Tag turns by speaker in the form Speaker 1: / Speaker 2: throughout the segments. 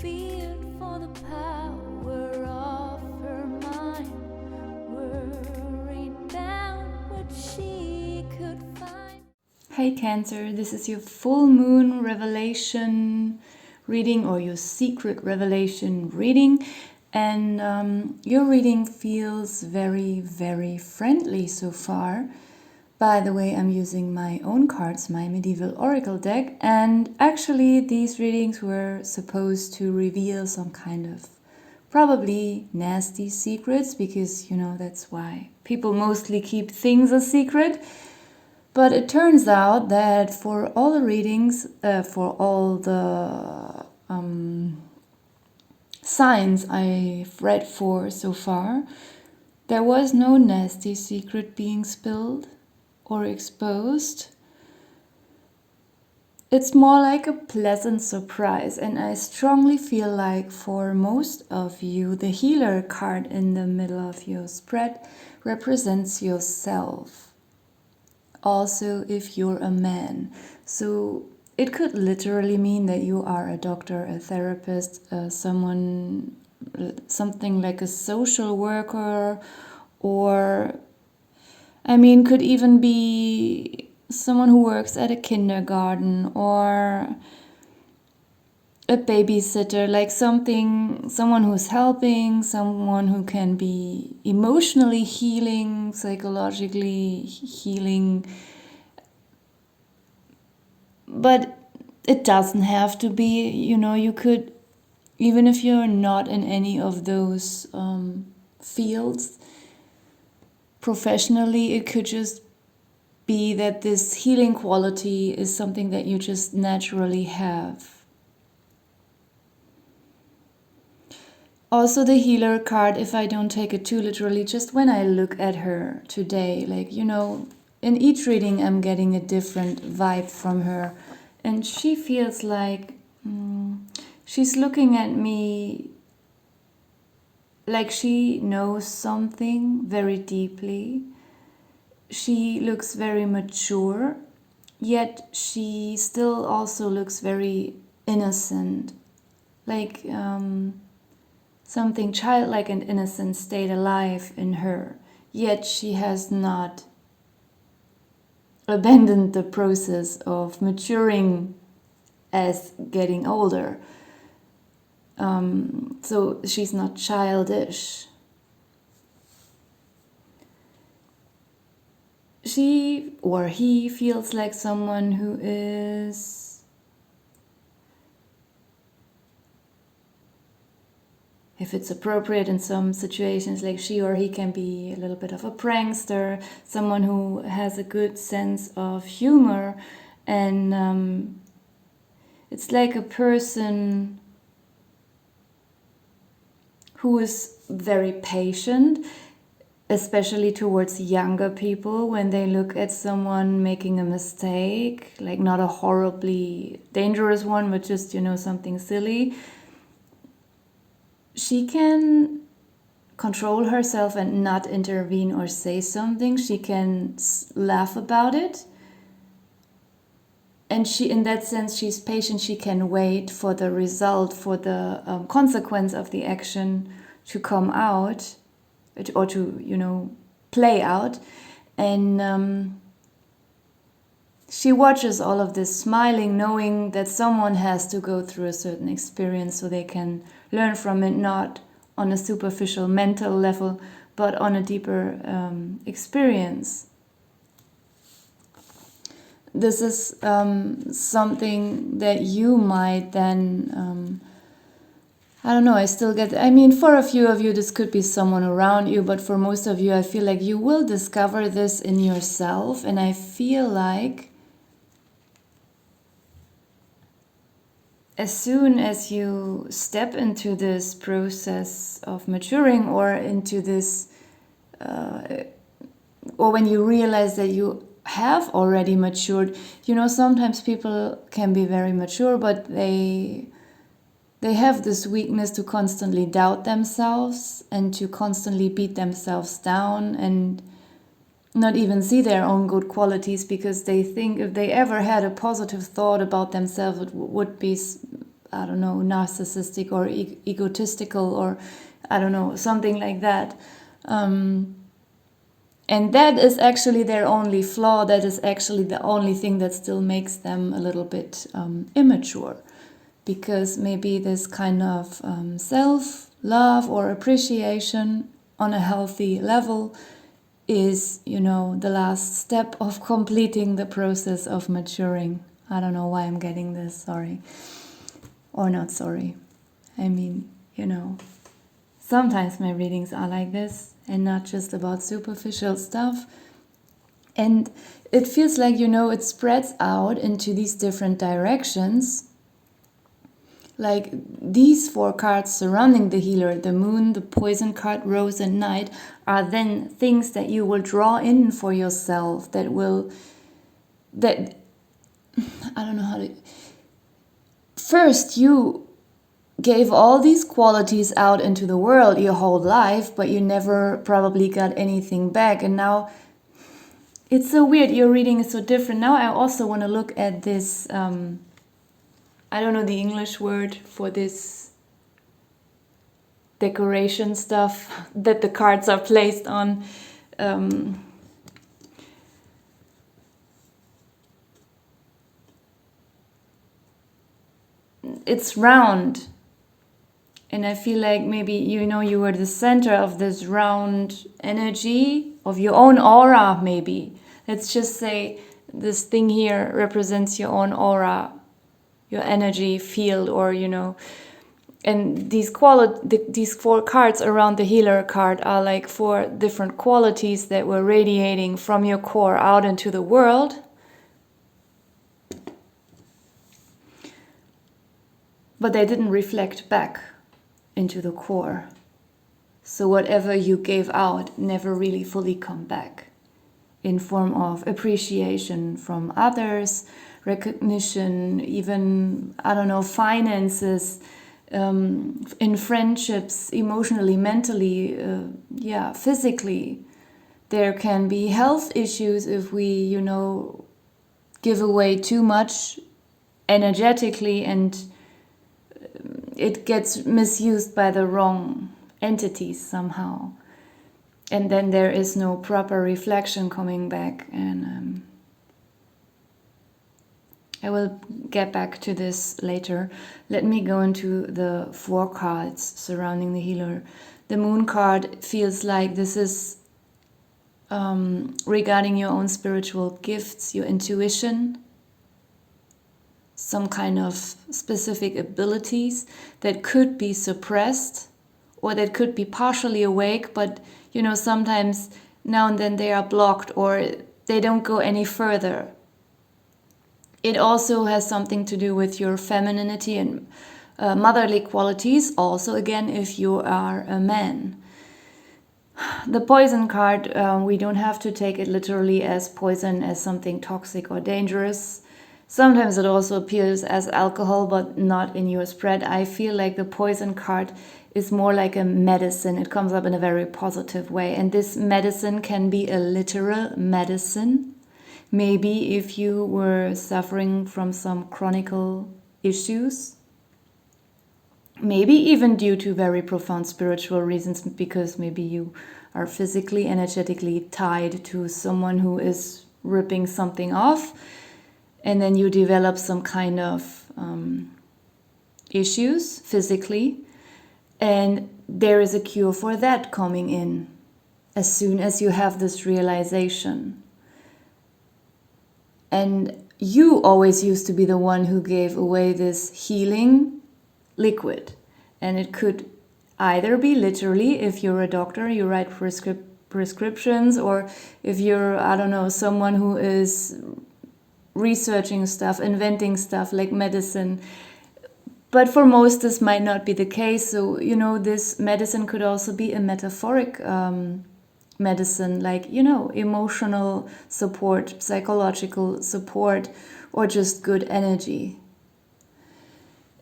Speaker 1: feared for the power of her mind, worried about what she could find. Hey Cancer, this is your full moon revelation reading, or your secret revelation reading, and your reading feels very, very friendly so far. By the way, I'm using my own cards, my medieval oracle deck, and actually these readings were supposed to reveal some kind of probably nasty secrets, because that's why people mostly keep things a secret. But it turns out that for all the readings, for all the signs I've read for so far, there was no nasty secret being spilled or exposed. It's more like a pleasant surprise, and I strongly feel like for most of you, the healer card in the middle of your spread represents yourself. Also, if you're a man. So it could literally mean that you are a doctor, a therapist, something like a social worker, or could even be someone who works at a kindergarten or a babysitter, like someone who's helping, someone who can be emotionally healing, psychologically healing. But it doesn't have to be, you could, even if you're not in any of those fields, professionally, it could just be that this healing quality is something that you just naturally have. Also, the healer card, if I don't take it too literally, just when I look at her today, in each reading I'm getting a different vibe from her. And she feels like she's looking at me like she knows something very deeply. She looks very mature, yet she still also looks very innocent. Like something childlike and innocent stayed alive in her, yet she has not abandoned the process of maturing as getting older. So she's not childish. She or he feels like someone who is, if it's appropriate in some situations, like she or he can be a little bit of a prankster, someone who has a good sense of humor, and it's like a person who is very patient, especially towards younger people when they look at someone making a mistake, like not a horribly dangerous one, but just, something silly. She can control herself and not intervene or say something. She can laugh about it. And in that sense, she's patient. She can wait for the result, for the consequence of the action to come out, or to, play out. And she watches all of this smiling, knowing that someone has to go through a certain experience so they can learn from it, not on a superficial mental level, but on a deeper experience. This is something that you might then, I still get, for a few of you, this could be someone around you, but for most of you, I feel like you will discover this in yourself. And I feel like as soon as you step into this process of maturing, or into this, or when you realize that you have already matured, sometimes people can be very mature, but they have this weakness to constantly doubt themselves and to constantly beat themselves down and not even see their own good qualities, because they think if they ever had a positive thought about themselves, it would be I don't know, narcissistic or egotistical, or I don't know, something like that. And that is actually their only flaw. That is actually the only thing that still makes them a little bit immature. Because maybe this kind of self-love or appreciation on a healthy level is, you know, the last step of completing the process of maturing. I don't know why I'm getting this, sorry. Or not sorry. I mean, you know, sometimes my readings are like this and not just about superficial stuff. And it feels like, you know, it spreads out into these different directions. Like these 4 cards surrounding the healer, the moon, the poison card, rose and knight, are then things that you will draw in for yourself, that I don't know how to... First, you gave all these qualities out into the world your whole life, but you never probably got anything back. And now it's so weird. Your reading is so different. Now I also want to look at this... I don't know the English word for this decoration stuff that the cards are placed on. It's round. And I feel like maybe, you know, you were the center of this round energy of your own aura, maybe. Let's just say this thing here represents your own aura, your energy field, or, you know, and these 4 cards around the healer card are like 4 different qualities that were radiating from your core out into the world. But they didn't reflect back into the core. So whatever you gave out never really fully come back in form of appreciation from others, recognition, even, I don't know, finances, in friendships, emotionally, mentally, physically. There can be health issues if we, you know, give away too much energetically and it gets misused by the wrong entities somehow. And then there is no proper reflection coming back. And I will get back to this later. Let me go into the 4 cards surrounding the healer. The moon card feels like this is regarding your own spiritual gifts, your intuition, some kind of specific abilities that could be suppressed or that could be partially awake, but, you know, sometimes now and then they are blocked or they don't go any further. It also has something to do with your femininity and motherly qualities, also, again, if you are a man. The poison card, we don't have to take it literally as poison, as something toxic or dangerous. Sometimes it also appears as alcohol, but not in your spread. I feel like the poison card is more like a medicine. It comes up in a very positive way. And this medicine can be a literal medicine. Maybe if you were suffering from some chronic issues. Maybe even due to very profound spiritual reasons, because maybe you are physically, energetically tied to someone who is ripping something off. And then you develop some kind of issues physically. And there is a cure for that coming in as soon as you have this realization. And you always used to be the one who gave away this healing liquid. And it could either be literally, if you're a doctor, you write prescriptions, or if you're, I don't know, someone who is researching stuff, inventing stuff like medicine. But for most, this might not be the case. So, you know, this medicine could also be a metaphoric medicine, like, you know, emotional support, psychological support, or just good energy.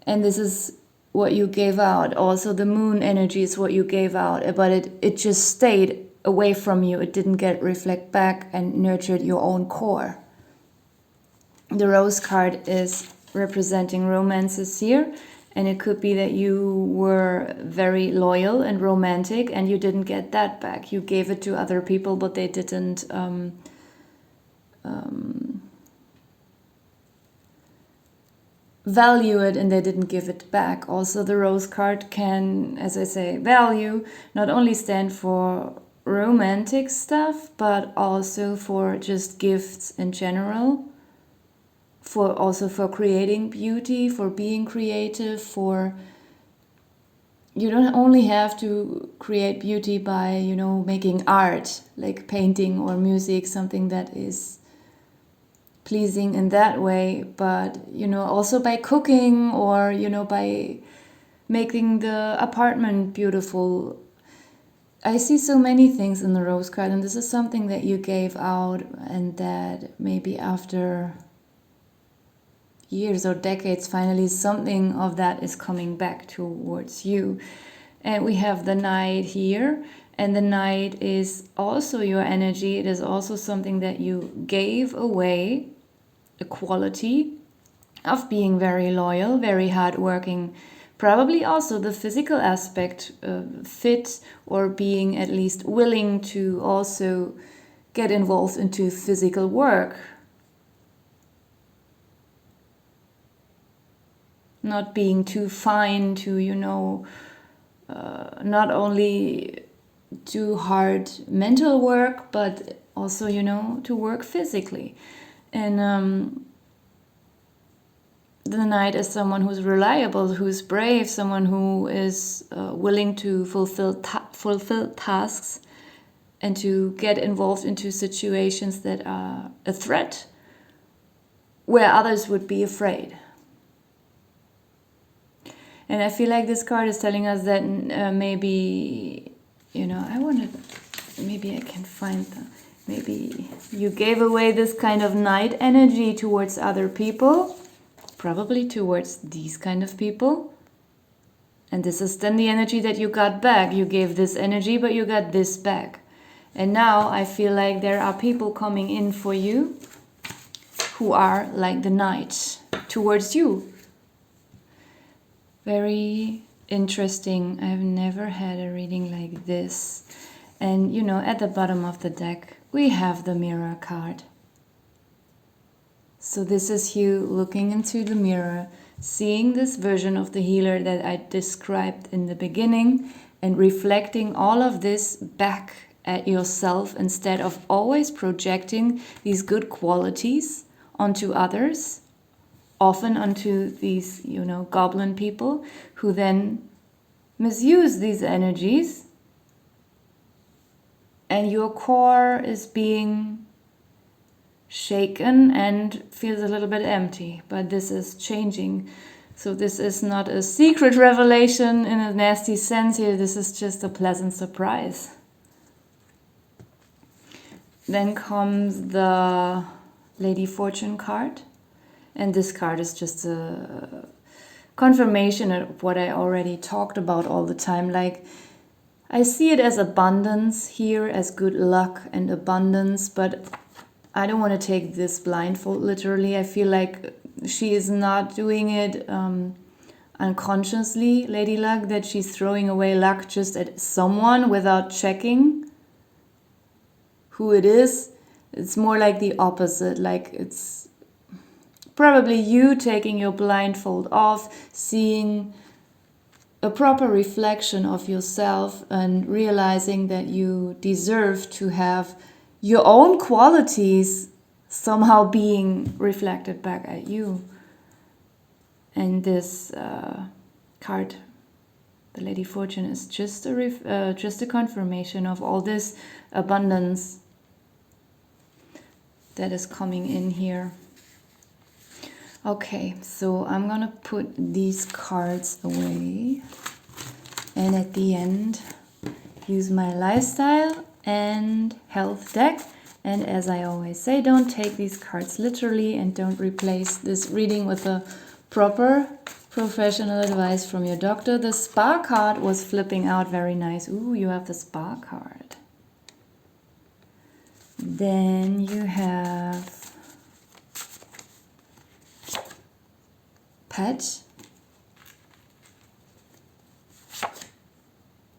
Speaker 1: And this is what you gave out. Also, the moon energy is what you gave out, but it just stayed away from you. It didn't get reflect back and nurtured your own core. The rose card is representing romances here. And it could be that you were very loyal and romantic and you didn't get that back. You gave it to other people, but they didn't value it and they didn't give it back. Also, the rose card can, as I say, value not only stand for romantic stuff, but also for just gifts in general. For creating beauty, for being creative, for you don't only have to create beauty by, making art, like painting or music, something that is pleasing in that way, but, also by cooking or, by making the apartment beautiful. I see so many things in the rose card, and this is something that you gave out and that maybe after years or decades, finally something of that is coming back towards you. And we have the Knight here, and the Knight is also your energy. It is also something that you gave away, a quality of being very loyal, very hardworking, probably also the physical aspect, fit, or being at least willing to also get involved into physical work. Not being too fine to, not only do hard mental work, but also, to work physically. And the Knight is someone who's reliable, who's brave, someone who is willing to fulfill tasks and to get involved into situations that are a threat where others would be afraid. And I feel like this card is telling us that maybe, maybe I can find maybe you gave away this kind of Knight energy towards other people, probably towards these kind of people. And this is then the energy that you got back. You gave this energy, but you got this back. And now I feel like there are people coming in for you who are like the Knight towards you. Very interesting. I've never had a reading like this. And, at the bottom of the deck, we have the Mirror card. So this is you looking into the mirror, seeing this version of the healer that I described in the beginning, and reflecting all of this back at yourself instead of always projecting these good qualities onto others. Often onto these, goblin people who then misuse these energies, and your core is being shaken and feels a little bit empty. But this is changing. So this is not a secret revelation in a nasty sense here. This is just a pleasant surprise. Then comes the Lady Fortune card. And this card is just a confirmation of what I already talked about all the time. Like, I see it as abundance here, as good luck and abundance, but I don't want to take this blindfold literally. I feel like she is not doing it unconsciously, Lady Luck, that she's throwing away luck just at someone without checking who it is. It's more like the opposite, like it's probably you taking your blindfold off, seeing a proper reflection of yourself and realizing that you deserve to have your own qualities somehow being reflected back at you. And this card, the Lady Fortune, is just a confirmation of all this abundance that is coming in here. Okay, so I'm gonna put these cards away, and at the end use my lifestyle and health deck. And as I always say, don't take these cards literally and don't replace this reading with a proper professional advice from your doctor. The Spa card was flipping out very nice. Ooh, you have the Spa card. Then you have Pet,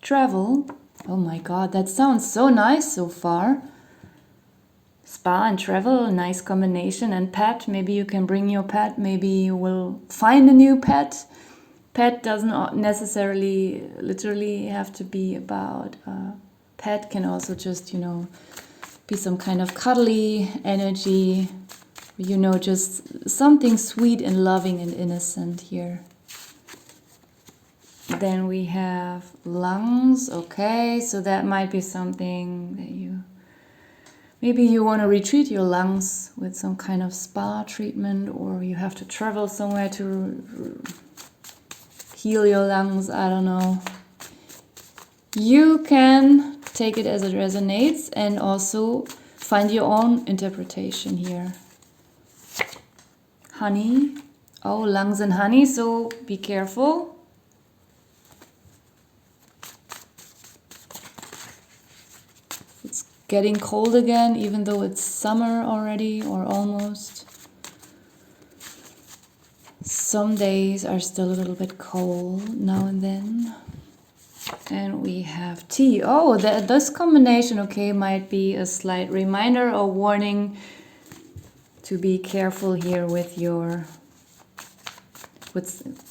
Speaker 1: travel. Oh my god, that sounds so nice so far. Spa and travel, nice combination. And pet, maybe you can bring your pet. Maybe you will find a new pet. Pet doesn't necessarily literally have to be about pet, can also just, you know, be some kind of cuddly energy, you know, just something sweet and loving and innocent here. Then we have lungs. Okay, so that might be something that maybe you want to retreat your lungs with some kind of spa treatment, or you have to travel somewhere to heal your lungs. I don't know. You can take it as it resonates and also find your own interpretation here. Honey. Oh, lungs and honey, so be careful. It's getting cold again, even though it's summer already, or almost. Some days are still a little bit cold now and then. And we have tea. Oh, this combination, okay, might be a slight reminder or warning to be careful here with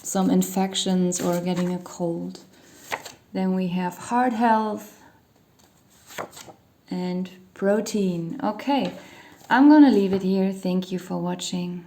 Speaker 1: some infections or getting a cold. Then we have heart health and protein. Okay, I'm gonna leave it here. Thank you for watching.